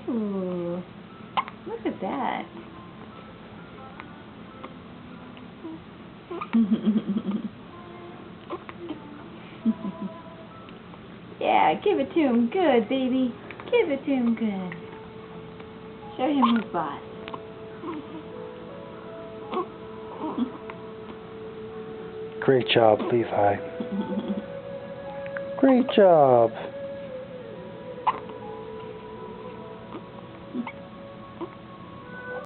Ooh, look at that. Yeah, give it to him good, baby. Give it to him good. Show him who's boss. Great job, Levi. Great job.